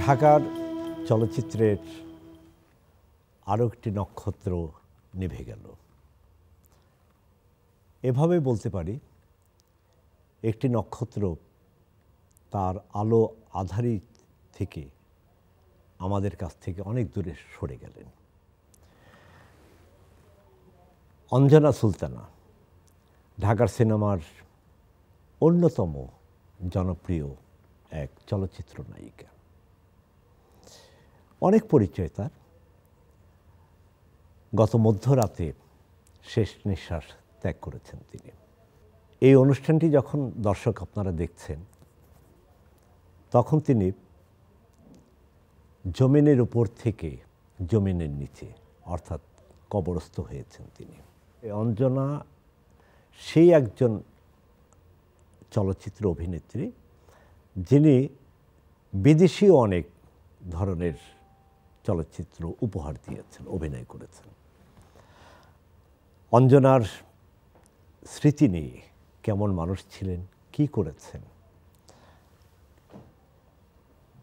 ঢাকার চলচ্চিত্রের আরও একটি নক্ষত্র নিভে গেল। এভাবে বলতে পারি, একটি নক্ষত্র তার আলো আঁধারি থেকে আমাদের কাছ থেকে অনেক দূরে সরে গেলেন। অঞ্জনা সুলতানা ঢাকার সিনেমার অন্যতম জনপ্রিয় এক চলচ্চিত্র নায়িকা। অনেক পরিচয় তার। গত মধ্যরাতে শেষ নিঃশ্বাস ত্যাগ করেছেন তিনি। এই অনুষ্ঠানটি যখন দর্শক আপনারা দেখছেন, তখন তিনি জমিনের উপর থেকে জমিনের নিচে অর্থাৎ কবরস্থ হয়েছেন তিনি। অঞ্জনা সেই একজন চলচ্চিত্র অভিনেত্রী যিনি বিদেশি অনেক ধরনের চলচ্চিত্র উপহার দিয়েছেন, অভিনয় করেছেন। অঞ্জনার স্মৃতি নিয়ে, কেমন মানুষ ছিলেন, কি করেছেন,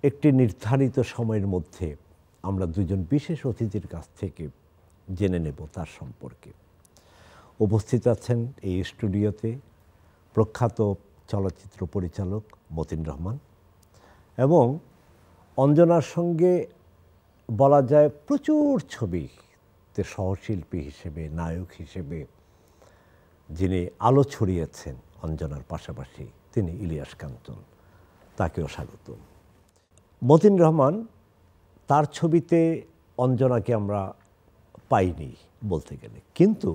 একটি নির্ধারিত সময়ের মধ্যে আমরা দুজন বিশেষ অতিথির কাছ থেকে জেনে নেব তার সম্পর্কে। উপস্থিত আছেন এই স্টুডিওতে প্রখ্যাত চলচ্চিত্র পরিচালক মতিন রহমান এবং অঞ্জনার সঙ্গে বলা যায় প্রচুর ছবিতে সহশিল্পী হিসেবে, নায়ক হিসেবে যিনি আলো ছড়িয়েছেন অঞ্জনার পাশাপাশি, তিনি ইলিয়াস কাঞ্চন। তাকেও স্বাগত। মতিন রহমান, তার ছবিতে অঞ্জনাকে আমরা পাইনি বলতে গেলে, কিন্তু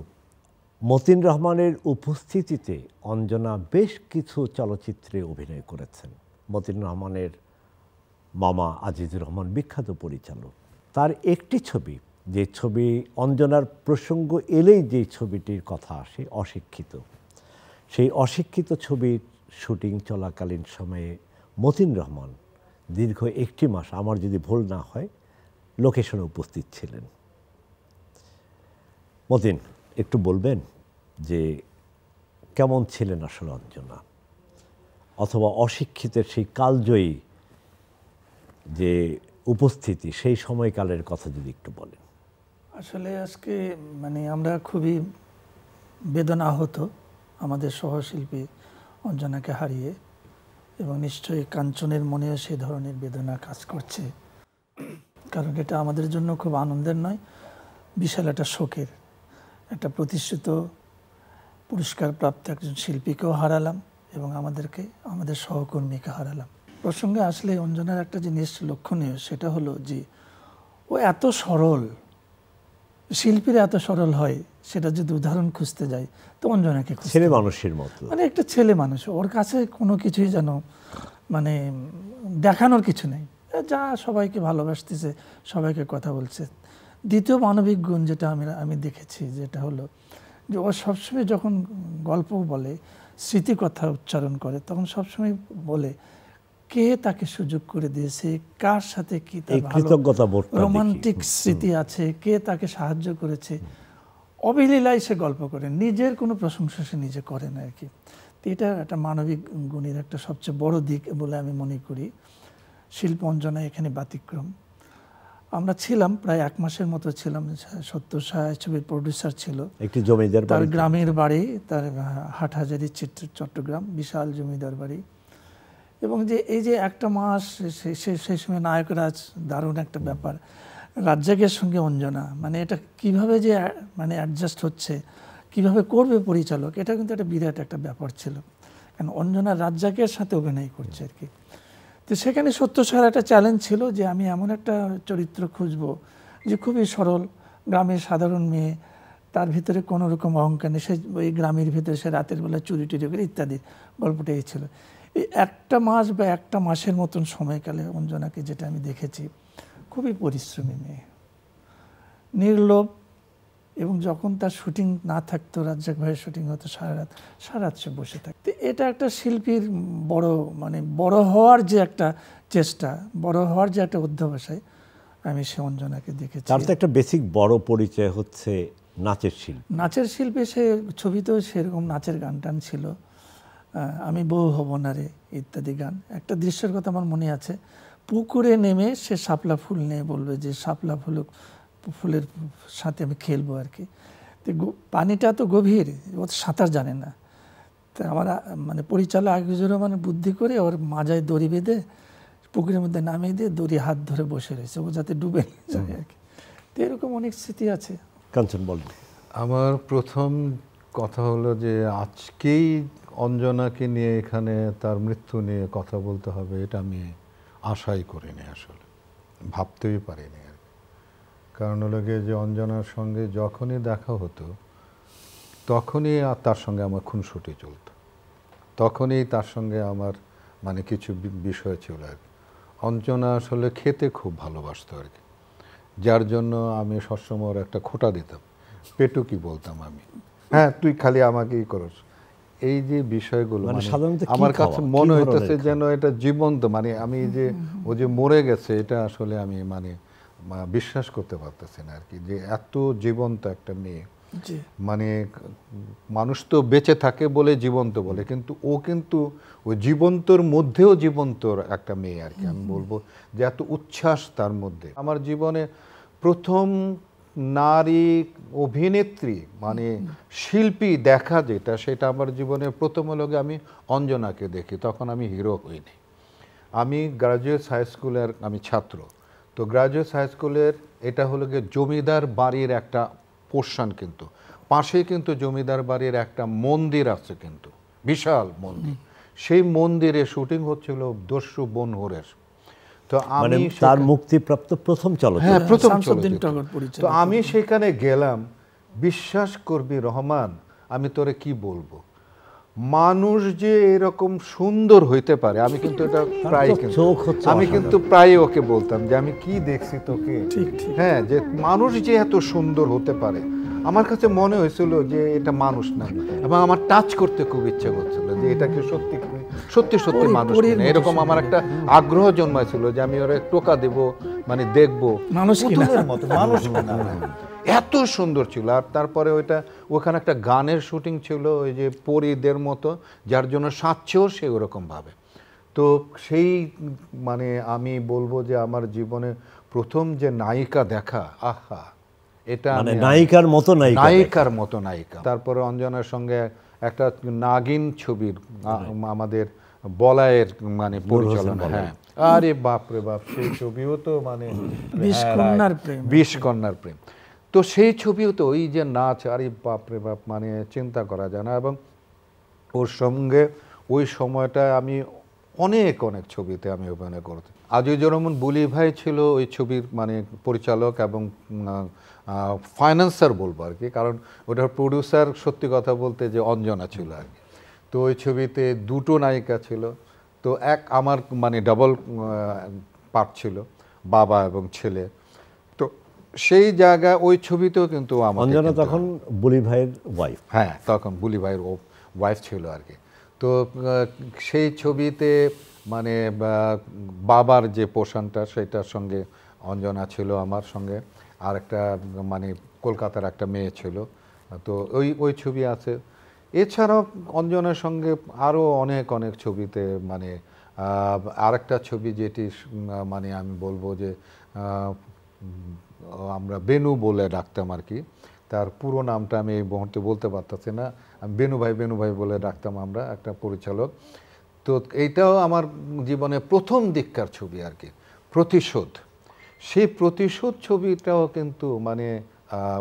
মতিন রহমানের উপস্থিতিতে অঞ্জনা বেশ কিছু চলচ্চিত্রে অভিনয় করেছেন। মতিন রহমানের মামা আজিজুর রহমান বিখ্যাত পরিচালক। তার একটি ছবি, যে ছবি অঞ্জনার প্রসঙ্গ এলেই যে ছবিটির কথা আসে, অশিক্ষিত, সেই অশিক্ষিত ছবির শুটিং চলাকালীন সময়ে মতিন রহমান দীর্ঘ 1 মাস, আমার যদি ভুল না হয়, লোকেশনে উপস্থিত ছিলেন। মতিন, একটু বলবেন যে কেমন ছিলেন আসলে অঞ্জনা, অথবা অশিক্ষিতের সেই কালজয়ী যে উপস্থিতি, সেই সময়কালের কথা যদি একটু বলেন। আসলে আজকে আমরা খুবই বেদনা আহত আমাদের সহশিল্পী অঞ্জনাকে হারিয়ে, এবং নিশ্চয়ই কাঞ্চনের মনেও সেই ধরনের বেদনা কাজ করছে, কারণ এটা আমাদের জন্য খুব আনন্দের নয়, বিশাল একটা শোকের। একটা প্রতিষ্ঠিত পুরস্কারপ্রাপ্ত একজন শিল্পীকেও হারালাম এবং আমাদের সহকর্মীকে হারালাম। প্রসঙ্গে আসলে অঞ্জনার একটা জিনিস লক্ষণীয়, সেটা হলো যে ও এত সরল, শিল্পীরা এত সরল হয়, সেটা যদি উদাহরণ খুঁজতে যাই তো অঞ্জনাকে ছেলে মানুষের মতো, একটা ছেলে মানুষ। ওর কাছে কোনো কিছুই যেন দেখানোর কিছু নেই, যা সবাইকে ভালোবাসতেছে, সবাইকে কথা বলছে। দ্বিতীয় মানবিক গুণ যেটা আমি দেখেছি, যেটা হলো যে ও সবসময় যখন গল্প বলে, স্মৃতি কথা উচ্চারণ করে, তখন সবসময় বলে কে তাকে সুযোগ করে দিয়েছে, কার সাথে কি তার রোমান্টিক স্মৃতি আছে, কে তাকে সাহায্য করেছে। অবলীলায় সে গল্প করে, নিজের কোনো প্রশংসা সে নিজে করে না আর কি। তো এটা একটা মানবিক গুণের একটা সবচেয়ে বড় দিক বলে আমি মনে করি। শিল্প অঞ্জনা এখানে ব্যতিক্রম। আমরা ছিলাম প্রায় 1 মাসের মতো ছিলাম। সত্তর সাহা ছবির প্রডিউসার ছিল, একটি জমিদার তার গ্রামের বাড়ি, তার হাটহাজারী চট্টগ্রাম, বিশাল জমিদার বাড়ি। এবং যে এই যে 1 মাস, সেই সময় নায়করাজ, দারুণ একটা ব্যাপার। রাজ্জাকের সঙ্গে অঞ্জনা, এটা কিভাবে যে অ্যাডজাস্ট হচ্ছে, কিভাবে করবে পরিচালক, এটা কিন্তু একটা বিরাট একটা ব্যাপার ছিল, কারণ অঞ্জনা রাজ্জাকের সাথে অভিনয় করছে আর কি। তো সেখানে সত্য সাহার একটা চ্যালেঞ্জ ছিল যে আমি এমন একটা চরিত্র খুঁজবো যে খুবই সরল, গ্রামের সাধারণ মেয়ে, তার ভিতরে কোনো রকম অহংকার নেই, সে ওই গ্রামের ভিতরে সে রাতের বেলা চুরি টুরি করে ইত্যাদি। গল্পটা এই ছিল। এই 1 মাস বা 1 মাসের মতন সময়কালে অঞ্জনাকে যেটা আমি দেখেছি, খুবই পরিশ্রমী মেয়ে, নির্লোভ। এবং যখন তার শুটিং না থাকতো, রাজ্জাক ভাইয়ের শুটিং হতো, সারা রাত সে বসে থাকতো। এটা একটা শিল্পীর বড় হওয়ার যে একটা চেষ্টা, বড় হওয়ার যে একটা অধ্যবসায়, আমি সে অঞ্জনাকে দেখেছি। তার তো একটা বেসিক বড় পরিচয় হচ্ছে নাচের শিল্পী। নাচের শিল্পী। সে ছবিতেও সেরকম নাচের গান টান ছিল, আমি বউ হব না রে ইত্যাদি গান। একটা দৃশ্যের কথা আমার মনে আছে, পুকুরে নেমে সে শাপলা ফুল নিয়ে বলবে যে শাপলা ফুলের সাথে আমি খেলবো আর কি। তো পানিটা তো গভীর, ও সাঁতার জানে না। তা আমার মানে পরিচালক আজিজুর রহমান বুদ্ধি করে ওর মাজায় দড়ি বেঁধে পুকুরের মধ্যে নামিয়ে দিয়ে দড়ি হাত ধরে বসে রয়েছে, ও যাতে ডুবে না যায় আর কি। তো এরকম অনেক স্মৃতি আছে। কাঞ্চন বলুন। আমার প্রথম কথা হলো যে আজকেই অঞ্জনাকে নিয়ে এখানে তার মৃত্যু নিয়ে কথা বলতে হবে, এটা আমি আশাই করিনি, আসলে ভাবতেই পারিনি আর কি। কারণ হলো গিয়ে যে অঞ্জনার সঙ্গে যখনই দেখা হতো তখনই তার সঙ্গে আমার খুনসুটি চলতো, তখনই তার সঙ্গে আমার মানে কিছু বিষয় ছিল আর কি। অঞ্জনা আসলে খেতে খুব ভালোবাসতো আর কি, যার জন্য আমি সবসময় ওর একটা খোঁটা দিতাম, পেটুকি বলতাম আমি, হ্যাঁ তুই খালি আমাকেই করস। এই যে বিষয়গুলো আমার কাছে মনে হইতেছে যেন এটা জীবন্ত, মানে আমি যে ও যে মরে গেছে এটা আসলে আমি মানে বিশ্বাস করতে পারতেছি না আর কি, যে এত জীবন্ত একটা মেয়ে। মানে মানুষ তো বেঁচে থাকে বলে জীবন্ত বলে, কিন্তু ও কিন্তু ওই জীবন্তর মধ্যেও জীবন্ত একটা মেয়ে আর কি। আমি বলবো যে এত উচ্ছ্বাস তার মধ্যে। আমার জীবনে প্রথম নারী অভিনেত্রী মানে শিল্পী দেখা যেটা, সেটা আমার জীবনে প্রথম হলো আমি অঞ্জনাকে দেখি। তখন আমি হিরো হইনি, আমি গ্রাজুয়েটস হাই স্কুলের আমি ছাত্র। তো গ্রাজুয়েটস হাই স্কুলের এটা হলো গিয়ে জমিদার বাড়ির একটা পোর্শন, কিন্তু পাশে কিন্তু জমিদার বাড়ির একটা মন্দির আছে, কিন্তু বিশাল মন্দির। সেই মন্দিরে শুটিং হচ্ছিল দস্যু বনহুরের। তো আমি তার মুক্তিপ্রাপ্ত প্রথম চলচ্চিত্র, হ্যাঁ প্রথম চলচ্চিত্র। তো আমি সেখানে গেলাম, বিশ্বাস করবি রহমান, আমি তোরে কি বলবো, মানুষ যে এরকম সুন্দর হইতে পারে আমি কিন্তু এটা প্রায় আমি কিন্তু প্রায় ওকে বলতাম যে আমি কি দেখছি তোকে, হ্যাঁ যে মানুষ যে এত সুন্দর হতে পারে। আমার কাছে মনে হয়েছিল যে এটা মানুষ না, এবং আমার টাচ করতে খুব ইচ্ছা করছিল যে এটাকে সত্যি সত্যি সত্যি মানুষ না, এরকম আমার একটা আগ্রহ জন্মাইছিল যে আমি ওরা টোকা দেব, মানে দেখবো মানুষের মতো, মানুষ না এত সুন্দর ছিল। আর তারপরে ওখানে একটা গানের শুটিং ছিল, ওই যে পরীদের মতো, যার জন্য সাজছেও সে ওরকমভাবে। তো সেই মানে আমি বলবো যে আমার জীবনে প্রথম যে নায়িকা দেখা, আহা এটা নায়িকার মতো নায়িকার মতো নায়িকা। তারপরে অঞ্জনার সঙ্গে একটা নাগিন ছবির আমাদের বলায়ের মানে পরিচালনা, হ্যাঁ আরে বাপরে বাপ, সেই ছবিও তো মানে 20 কন্যার প্রেম। তো সেই ছবিও তো ওই যে নাচ, আরে বাপরে বাপ, মানে চিন্তা করা যায় না। এবং ওর সঙ্গে ওই সময়টা আমি অনেক অনেক ছবিতে আমি অভিনয় করতে। আজিজুর রহমান বুলি ভাই ছিল ওই ছবির মানে পরিচালক এবং ফাইন্যান্সার বলবো আর কি, কারণ ওটার প্রডিউসার সত্যি কথা বলতে যে অঞ্জনা ছিল আর কি। তো ওই ছবিতে দুটো নায়িকা ছিল, তো এক আমার মানে ডাবল পার্ট ছিল, বাবা এবং ছেলে। তো সেই জায়গায় ওই ছবিতেও কিন্তু অঞ্জনা তখন বুলি ভাইয়ের ওয়াইফ, হ্যাঁ তখন বুলি ভাইয়ের ওয়াইফ ছিল আর কি। তো সেই ছবিতে মানে বাবার যে পোর্শনটা সেটার সঙ্গে অঞ্জনা ছিল আমার সঙ্গে, আর একটা মানে কলকাতার একটা মেয়ে ছিল। তো ওই ছবি আছে। এছাড়াও অঞ্জনার সঙ্গে আরও অনেক অনেক ছবিতে মানে আরেকটা ছবি যেটি মানে আমি বলবো যে আমরা বেনু বলে ডাকতাম আর কি, তার পুরো নামটা আমি এই মুহূর্তে বলতে পারতেছি না, বেনু ভাই বলে ডাকতাম আমরা, একটা পরিচালক। তো এইটাও আমার জীবনে প্রথম দিককার ছবি আর কি, প্রতিশোধ। সেই প্রতিশোধ ছবিটাও কিন্তু মানে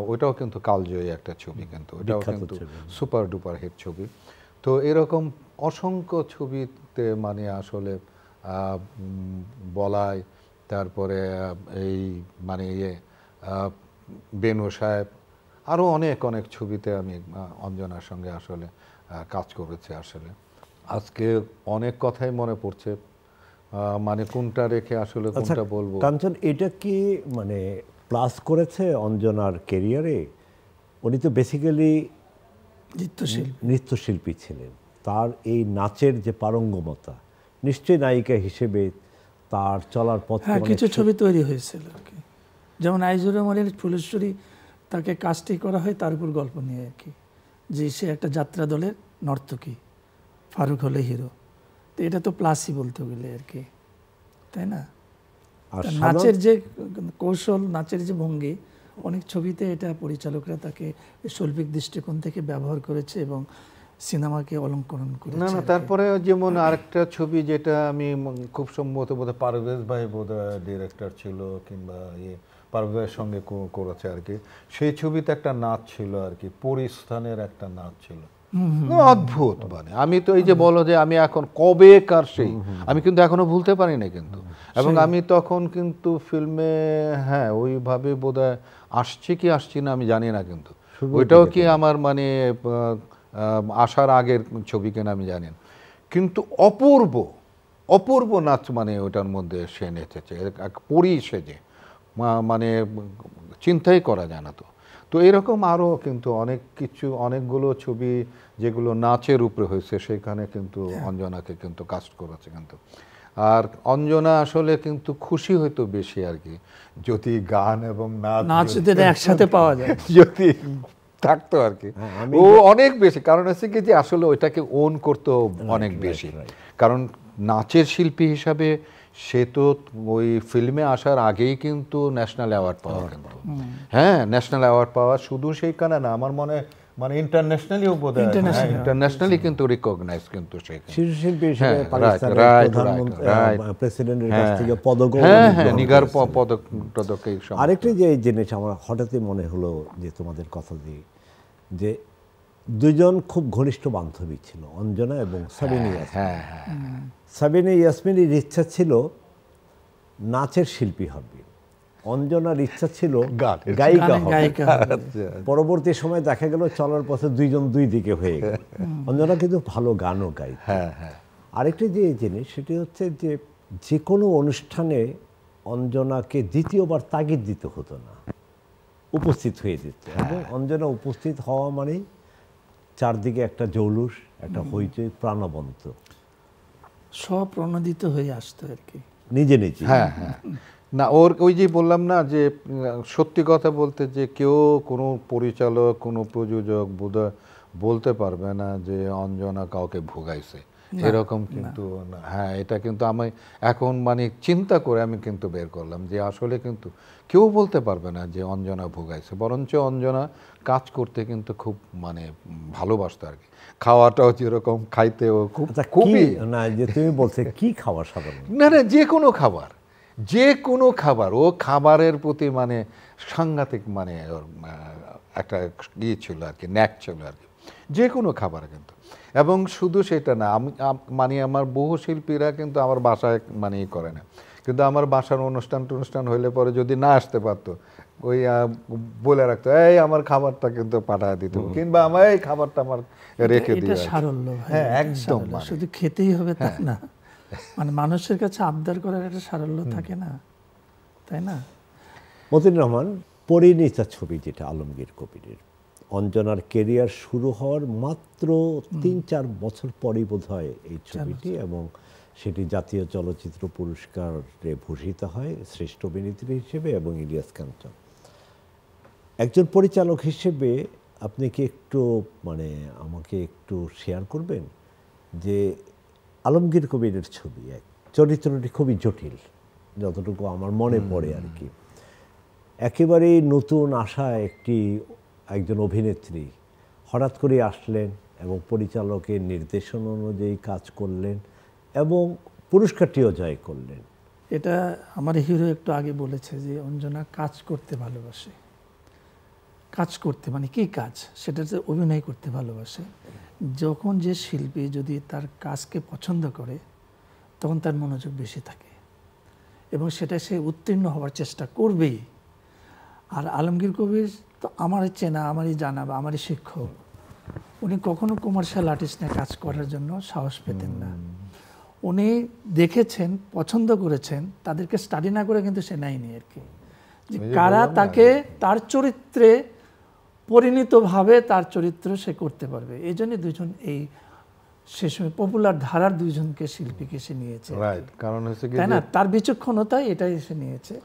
ওইটাও কিন্তু কালজয়ী একটা ছবি, কিন্তু ওইটাও কিন্তু সুপার ডুপার হিট ছবি। তো এরকম অসংখ্য ছবিতে মানে আসলে বলাই, তারপরে এই মানে বেনু সাহেব, আরও অনেক অনেক ছবিতে আমি অঞ্জনার সঙ্গে আসলে কাজ করেছি। আসলে আজকে অনেক কথাই মনে পড়ছে, মানে কোনটা রেখে আসলে কোনটা বলবো। কাঞ্চন, এটা কি মানে প্লাস করেছে অঞ্জনার ক্যারিয়ারে? উনি তো বেসিক্যালি নৃত্যশিল্পী ছিলেন, তার এই নাচের যে পারঙ্গমতা নিশ্চয়ই নায়িকা হিসেবে তার চলার পথ, হ্যাঁ কিছু ছবি তৈরি হয়েছিল আর কি। যেমন আইজুর রহমানের ফুলেশ্বরী, তাকে কাস্টিং করা হয় তার উপর গল্প নিয়ে আর কি, যে সে একটা যাত্রা দলের নর্তকী, ফারুক হলে হিরো। তো এটা তো প্লাসই বলতে গেলে আর কি, তাই না? আর নাচের যে কৌশল, নাচের যে ভঙ্গি, অনেক ছবিতে এটা পরিচালকরা তাকে শৈল্পিক দৃষ্টিকোণ থেকে ব্যবহার করেছে এবং সিনেমাকে অলঙ্করণ করেছে। না তারপরে যেমন আরেকটা ছবি যেটা আমি খুব সম্ভবত বোধহয় পারভেজ ভাই বোধহয় ডিরেক্টর ছিল, কিংবা পারভেজের সঙ্গে করেছে আর কি, সেই ছবিতে একটা নাচ ছিল আর কি, পরিস্থানের একটা নাচ ছিল, অদ্ভুত। মানে আমি তো এই যে বলো যে আমি এখন কবে কার সেই, আমি কিন্তু এখনো ভুলতে পারি না কিন্তু। এবং আমি তখন কিন্তু ফিল্মে হ্যাঁ ওইভাবে বোধহয় আসছি কি আসছি না আমি জানি না, কিন্তু ওইটাও কি আমার মানে আসার আগের ছবি কেন আমি জানি না, কিন্তু অপূর্ব অপূর্ব নাচ মানে ওটার মধ্যে সে নেচেছে, পরি সেজে, মানে চিন্তাই করা যায় না। তো তো এরকম আরও কিন্তু অনেক কিছু, অনেকগুলো ছবি যেগুলো নাচের উপরে হয়েছে সেখানে কিন্তু অঞ্জনাকে কিন্তু কাস্ট করেছে কিন্তু। আর অঞ্জনা আসলে কিন্তু খুশি হইতো বেশি আর কি যদি গান এবং নাচ একসাথে পাওয়া যায়, যদি থাকতো আর কি। ও অনেক বেশি, কারণ হচ্ছে কি যে আসলে ওইটাকে ওন করতো অনেক বেশি, কারণ নাচের শিল্পী হিসাবে সে তো ওই ফিল্মে আসার আগেই কিন্তু ন্যাশনাল অ্যাওয়ার্ড পাওয়া, কিন্তু হ্যাঁ ন্যাশনাল অ্যাওয়ার্ড পাওয়া, শুধু সেইখানে না আমার মনে মানে ইন্টারন্যাশনালিও বোধহয়, ইন্টারন্যাশনালি কিন্তু রিকগনাইজ কিন্তু সেখানে শিল্পী হিসেবে পাকিস্তানের প্রেসিডেন্টের কাছ থেকে পদক, হ্যাঁ নিগার পদক টদক। আরেকটি যে জিনিস আমার হঠাৎই মনে হলো যে তোমাদের কথা দিয়ে, যে দুজন খুব ঘনিষ্ঠ বান্ধবী ছিল, অঞ্জনা এবং সাবিনা ইয়াসমিন। সাবিনা ইয়াসমিনের ইচ্ছা ছিল নাচের শিল্পী হবে, অঞ্জনার ইচ্ছা ছিল গায়িকা হবে। পরবর্তী সময় দেখা গেল চলার পথে দুইজন দুই দিকে হয়ে গেল। অঞ্জনা কিন্তু ভালো গানও গাইত। আরেকটি যে জিনিস সেটি হচ্ছে যে যে কোনো অনুষ্ঠানে অঞ্জনাকে দ্বিতীয়বার তাগিদ দিতে হতো না, উপস্থিত হয়ে যেত। এবং অঞ্জনা উপস্থিত হওয়া মানে চারদিকে একটা জৌলুস, একটা হইচই, প্রাণবন্ত, স্বপ্রণোদিত হয়ে আসতো আর কি নিজে নিজে। হ্যাঁ হ্যাঁ, না ওর ওই যে বললাম না যে সত্যি কথা বলতে যে কেউ কোনো পরিচালক কোনো প্রযোজক বোধহয় বলতে পারবে না যে অঞ্জনা কাউকে ভোগাইছে এরকম, কিন্তু হ্যাঁ এটা কিন্তু আমি এখন মানে চিন্তা করে আমি কিন্তু বের করলাম যে আসলে কিন্তু কেউ বলতে পারবে না যে অঞ্জনা ভোগাইছে, বরঞ্চ অঞ্জনা কাজ করতে কিন্তু খুব মানে ভালোবাসতো আর কি। খাওয়াটাও যেরকম খাইতেও খুব খুবই না, যে তুমি বলছে কি খাবার সাধারণ না না যে কোনো খাবার, যে কোনো খাবার, ও খাবারের প্রতি মানে সাংঘাতিক মানে একটা ইয়ে ছিল আর কি, ন্যাক ছিল আর কি, যে কোনো খাবার কিন্তু। এবং শুধু সেটা না, আমি মানে আমার বহু শিল্পীরা কিন্তু আমার বাসায় মানে ই করে না, কিন্তু আমার বাসার অনুষ্ঠান হইলে পরে যদি না আসতে পারতো ওই বলে রাখতো এই আমার খাবারটা কিন্তু পাঠায় দিত, কিংবা আমার এই খাবারটা আমার রেখে দিও। সারল্য, হ্যাঁ একদম, শুধু খেতেই হবে তা না, মানে মানুষের কাছে আবদার করার একটা সারল্য থাকে না, তাই না? মতিউর রহমান, পরিণীতা ছবি যেটা আলমগীর কবিরের, অঞ্জনার কেরিয়ার শুরু হওয়ার মাত্র ৩-৪ বছর পরই বোধহয় এই ছবিটি, এবং সেটি জাতীয় চলচ্চিত্র পুরস্কারে ভূষিত হয় শ্রেষ্ঠ অভিনেত্রী হিসেবে এবং ইলিয়াস কাঞ্চন। একজন পরিচালক হিসেবে আপনি কি একটু মানে আমাকে একটু শেয়ার করবেন যে আলমগীর কবিরের ছবি, এক চরিত্রটি খুবই জটিল যতটুকু আমার মনে পড়ে আর কি, একেবারেই নতুন আসা একজন অভিনেত্রী হঠাৎ করে আসলেন এবং পরিচালকের নির্দেশন অনুযায়ী কাজ করলেন এবং পুরস্কারটিও জয় করলেন। এটা আমার হিরো একটু আগে বলেছে যে অঞ্জনা কাজ করতে ভালোবাসে। কাজ করতে মানে কি কাজ, সেটাতে অভিনয় করতে ভালোবাসে। যখন যে শিল্পী যদি তার কাজকে পছন্দ করে তখন তার মনোযোগ বেশি থাকে এবং সেটা সে উত্তীর্ণ হওয়ার চেষ্টা করবেই। আর আলমগীর কবির তো আমারই চেনা, আমারই জানা বা আমারই শিক্ষক, উনি কখনো কমার্শিয়াল আর্টিস্ট নিয়ে কাজ করার জন্য সাহস পেতেন না। উনি দেখেছেন, পছন্দ করেছেন, তাদেরকে স্টাডি না করে কিন্তু সে নেয়নি আর কি, যে কারা তাকে তার চরিত্রে পরিণতভাবে তার চরিত্র সে করতে পারবে। এই জন্য দুজন এই সে সময় পপুলার ধারার দুইজনকে শিল্পীকে সে নিয়েছে, কারণ হচ্ছে তাই না? তার বিচক্ষণতায় এটাই সে নিয়েছে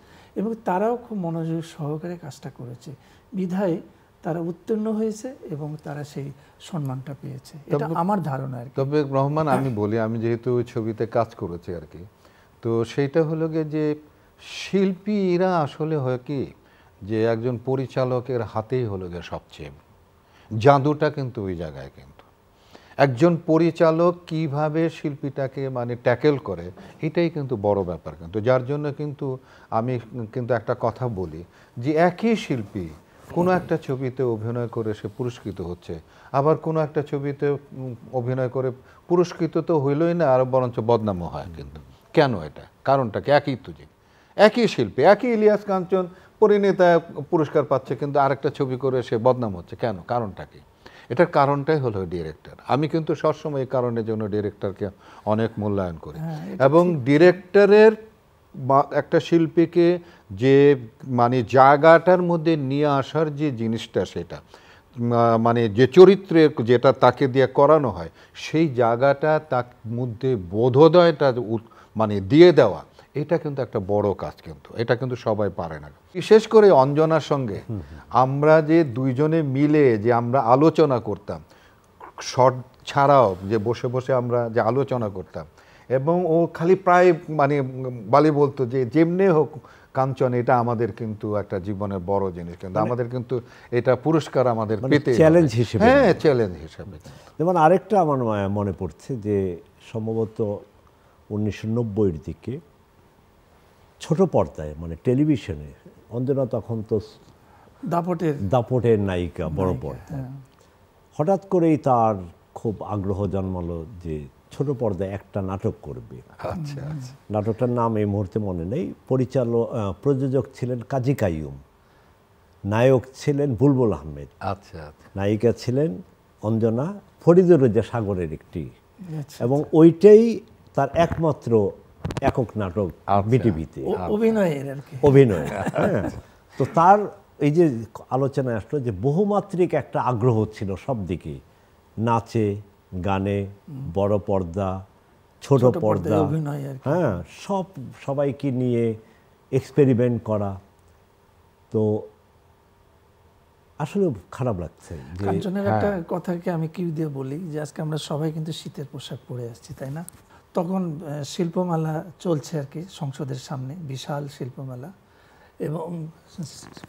এবং তারাও খুব মনোযোগ সহকারে কাজটা করেছে, বিধায় তারা উত্তীর্ণ হয়েছে এবং তারা সেই সম্মানটা পেয়েছে, এটা আমার ধারণা আর কি। তবে রহমান আমি বলি, আমি যেহেতু ওই ছবিতে কাজ করেছি আর কি, তো সেইটা হলো গিয়ে যে শিল্পীরা আসলে হয় কি যে একজন পরিচালকের হাতেই হলো গিয়ে সবচেয়ে জাদুটা কিন্তু ওই জায়গায়। কিন্তু একজন পরিচালক কিভাবে শিল্পীটাকে মানে ট্যাকেল করে, এটাই কিন্তু বড় ব্যাপার। কিন্তু যার জন্য কিন্তু আমি কিন্তু একটা কথা বলি যে একই শিল্পী কোনো একটা ছবিতে অভিনয় করে সে পুরস্কৃত হচ্ছে, আবার কোনো একটা ছবিতে অভিনয় করে পুরস্কৃত তো হইলই না, আর বরঞ্চ বদনামও হয়। কিন্তু কেন? এটা কারণটা কি? একই তো যে একই শিল্পী, একই ইলিয়াস কাঞ্চন পরিণীতা পুরস্কার পাচ্ছে, কিন্তু আরেকটা ছবি করে সে বদনাম হচ্ছে কেন? কারণটা কি? এটার কারণটাই হলো ডিরেক্টর। আমি কিন্তু সবসময় এই কারণের জন্য ডিরেক্টরকে অনেক মূল্যায়ন করি। এবং ডিরেক্টরের একটা শিল্পীকে যে মানে জায়গাটার মধ্যে নিয়ে আসার যে জিনিসটা, সেটা মানে যে চরিত্রে যেটা তাকে দিয়ে করানো হয়, সেই জায়গাটা তার মধ্যে বোধোদয়টা মানে দিয়ে দেওয়া, এটা কিন্তু একটা বড় কাজ। কিন্তু এটা কিন্তু সবাই পারে না। বিশেষ করে অঞ্জনার সঙ্গে আমরা যে দুইজনে মিলে যে আমরা আলোচনা করতাম, শর্ট ছাড়াও যে বসে বসে আমরা যে আলোচনা করতাম, এবং ও খালি প্রায় মানে বালি বলতো যে যেমনি হোক কাঞ্চন, এটা আমাদের কিন্তু একটা জীবনের বড় জিনিস। কিন্তু আমাদের কিন্তু এটা পুরস্কার আমাদের পেতে চ্যালেঞ্জ হিসেবে। হ্যাঁ, চ্যালেঞ্জ হিসেবে। যেমন আরেকটা আমার মনে পড়ছে যে সম্ভবত 1990-এর দিকে ছোট পর্দায় মানে টেলিভিশনে অঞ্জনা তখন তো দাপটের নায়িকা, বড় পর্দা। হঠাৎ করেই তার খুব আগ্রহ জন্মালো যে ছোট পর্দায় একটা নাটক করবে। আচ্ছা, নাটকটার নাম এই মুহূর্তে মনে নেই। প্রযোজক ছিলেন কাজী কাইয়ুম, নায়ক ছিলেন বুলবুল আহমেদ, আচ্ছা, নায়িকা ছিলেন অঞ্জনা, ফরিদুর রেজা সাগরের একটি, এবং ওইটাই তার একমাত্র একক নাটক বিটিভিতে অভিনয়। তো তার এই যে আলোচনায় আসলো যে বহুমাত্রিক একটা আগ্রহ ছিল সব দিকে, নাচে, গানে, বড় পর্দা, ছোট পর্দা, হ্যাঁ, সবাইকে নিয়ে এক্সপেরিমেন্ট করা। তো আসলে খারাপ লাগছে। কাঞ্চনের একটা কথাকে আমি কিউ দিয়ে বলি যে আজকে আমরা সবাই কিন্তু শীতের পোশাক পরে আসছি, তাই না? তখন শিল্পমেলা চলছে আর কি সংসদের সামনে, বিশাল শিল্পমেলা, এবং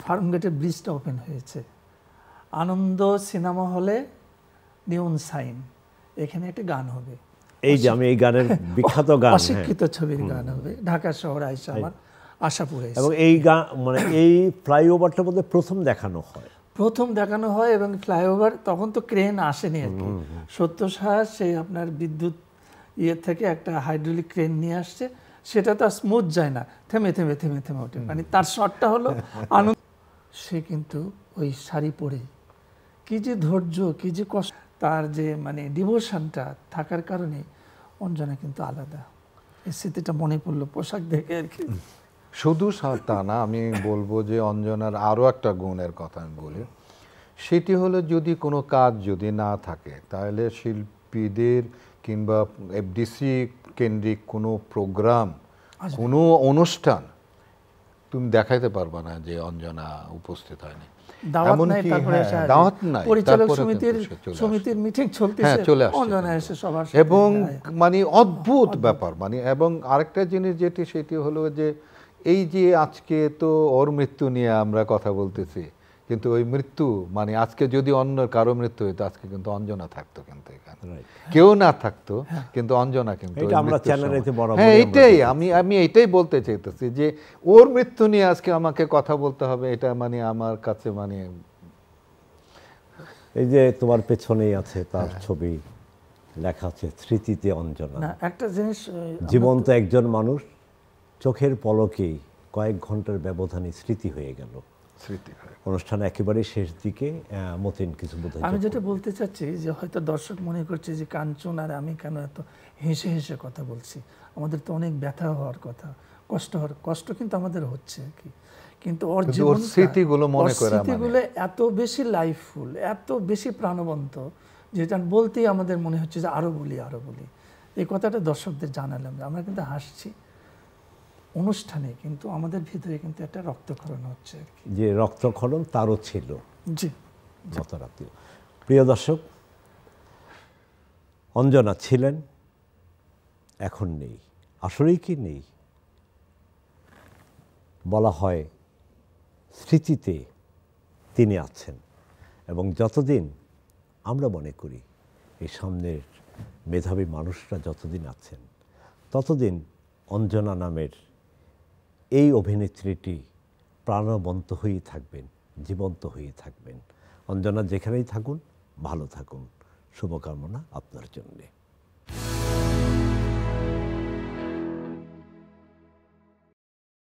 ফার্মগেটের ব্রিজটা ওপেন হয়েছে। আনন্দ সিনেমা হলে নিয়ন সাইন, এখানে একটা গান হবে, এই যে আমি এই গানের বিখ্যাত গান, অশিক্ষিত ছবির গান হবে, ঢাকা শহর আইসা আমার আশাপুরে। এবং এই গান মানে এই ফ্লাইওভারটার মধ্যে প্রথম দেখানো হয়, এবং ফ্লাইওভার তখন তো ক্রেন আসেনি আর কি। সত্য সাহা সেই আপনার বিদ্যুৎ থেকে একটা হাইড্রোলিক ক্রেন নিয়ে আসছে, সেটা তো স্মুথ যায় না, থেমে থেমে থেমে থেমে ওঠে। মানে তার শটটা হলো আনন্দ। সে কিন্তু ওই শাড়ি পরে কি যে ধৈর্য, কি যে কষ্ট, তার যে মানে ডিভোশনটা থাকার কারণে অঞ্জনা কিন্তু আলাদা। এই স্মৃতিটা মনে পড়লো পোশাক দেখে আর কি। শুধু তা না, আমি বলবো যে অঞ্জনার আরও একটা গুণের কথা আমি বলি, সেটি হলো যদি কোনো কাজ যদি না থাকে, তাহলে শিল্পীদের কিংবা এফডিসি কেন্দ্রিক কোনো প্রোগ্রাম, কোনো অনুষ্ঠান তুমি দেখাইতে পারবা না যে অঞ্জনা উপস্থিত হয়নি। দাওয়াত নাই, সমিতির মিটিং চলতেছে, অঞ্জনা এসে সবার সাথে, এবং মানে অদ্ভুত ব্যাপার। মানে এবং আরেকটা জিনিস যেটি, সেটি হলো যে এই যে আজকে তো ওর মৃত্যু নিয়ে আমরা কথা বলতেছি, কিন্তু ওই মৃত্যু মানে আজকে যদি অন্য কারো মৃত্যু হইতো, আজকে কিন্তু অঞ্জনা থাকতো, কিন্তু এখানে কেউ না থাকতো, কিন্তু অঞ্জনা কিন্তু। হ্যাঁ, এইটাই আমি এইটাই বলতে চাইতেছি যে ওর মৃত্যু নিয়ে আজকে আমাকে কথা বলতে হবে, এটা মানে আমার কাছে মানে এই যে তোমার পেছনেই আছে তার ছবি, লেখা আছে স্মৃতিতে অঞ্জনা। একটা জিনিস, জীবন্ত একজন মানুষ চোখের পলকেই কয়েক ঘন্টার ব্যবধানে স্মৃতি হয়ে গেল। অনুষ্ঠান একেবারে শেষ দিকে মতিন কিছু বোঝায়। আমি যেটা বলতে চাচ্ছি যে হয়তো দর্শক মনে করছে যে কাঞ্চন আর আমি কেন এত হেসে হেসে কথা বলছি, আমাদের তো অনেক ব্যথা হওয়ার কথা, কষ্ট কিন্তু আমাদের হচ্ছে আর কি। কিন্তু ওর স্মৃতিগুলো এত বেশি লাইফফুল, এত বেশি প্রাণবন্ত, যেটা বলতেই আমাদের মনে হচ্ছে যে আরো বলি। এই কথাটা দর্শকদের জানালাম, আমরা কিন্তু হাসছি অনুষ্ঠানে, কিন্তু আমাদের ভিতরে কিন্তু একটা রক্তক্ষরণ হচ্ছে আর কি। যে রক্তক্ষরণ তারও ছিল জি গত রাতেও। প্রিয় দর্শক, অঞ্জনা ছিলেন, এখন নেই। আসলেই কি নেই? বলা হয় স্মৃতিতে তিনি আছেন, এবং যতদিন আমরা মনে করি এই সামনের মেধাবী মানুষরা যতদিন আছেন ততদিন অঞ্জনা নামের এই অভিনেত্রীটি প্রাণবন্ত হয়েই থাকবেন, জীবন্ত হয়েই থাকবেন। অঞ্জনা যেখানেই থাকুন, ভালো থাকুন। শুভকামনা আপনার জন্যে।